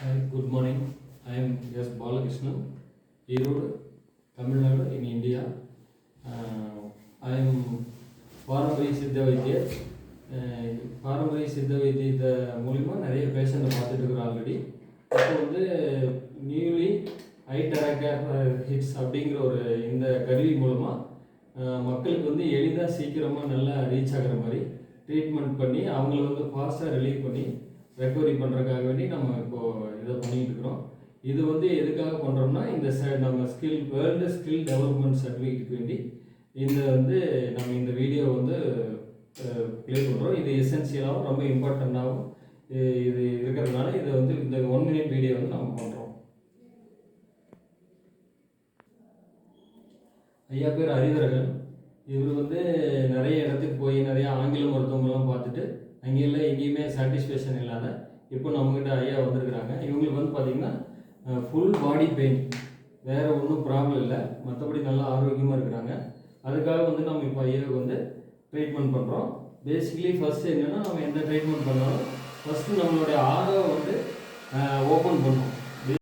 Hi, good morning. I am S. Balakrishnan, Erode, Tamil Nadu in India. I am பாரம்பரிய சித்த வைத்தியர். பாரம்பரிய சித்த வைத்தியத்தை மூலிமா நிறைய பேஷண்ட்டை பார்த்துட்டு இருக்கிறோம் ஆல்ரெடி. இப்போ வந்து நியூலி ஐ டெராகேர் ஹிட்ஸ் அப்படிங்கிற ஒரு இந்த கருவி மூலமாக மக்களுக்கு வந்து எளிதாக சீக்கிரமாக நல்லா ரீச் ஆகிற மாதிரி ட்ரீட்மெண்ட் பண்ணி அவங்கள வந்து ஃபாஸ்ட்டாக ரிலீவ் பண்ணி ரெக்கவரி பண்ணுறதுக்காக வேண்டி நம்ம இப்போது இதை பண்ணிகிட்டு இருக்கிறோம். இது வந்து எதுக்காக பண்ணுறோம்னா இந்த நம்ம வேர்ல்டு ஸ்கில் டெவலப்மெண்ட் சர்டிஃபிகேட்டுக்கு வேண்டி இந்த வந்து நம்ம இந்த வீடியோ வந்து ப்ளே பண்ணுறோம். இது எசென்சியலாகவும் ரொம்ப இம்பார்ட்டண்ட்டாகவும் இது இருக்கிறதுனால இதை வந்து இந்த 1 மினிட் வீடியோ வந்து நம்ம பண்ணுறோம். ஐயா பேர் அறிவரகன். இவர் வந்து நிறைய இடத்துக்கு போய் நிறைய ஆங்கில மருத்துவமெல்லாம் பார்த்துட்டு அங்கெல்லாம் எங்கேயுமே சாட்டிஸ்ஃபேக்ஷன் இல்லாத இப்போ நம்மக்கிட்ட ஐயா வந்திருக்கிறாங்க. இவங்களுக்கு வந்து பார்த்திங்கன்னா ஃபுல் பாடி பெயின், வேறு ஒன்றும் ப்ராப்ளம் இல்லை, மற்றபடி நல்லா ஆரோக்கியமாக இருக்கிறாங்க. அதுக்காக வந்து நம்ம இப்போ ஐயாவுக்கு வந்து ட்ரீட்மெண்ட் பண்ணுறோம். பேசிக்கலி ஃபஸ்ட்டு என்னென்னா நம்ம எந்த ட்ரீட்மெண்ட் பண்ணாலும் ஃபஸ்ட்டு நம்மளுடைய ஆரோவை வந்து ஓப்பன் பண்ணுறோம்.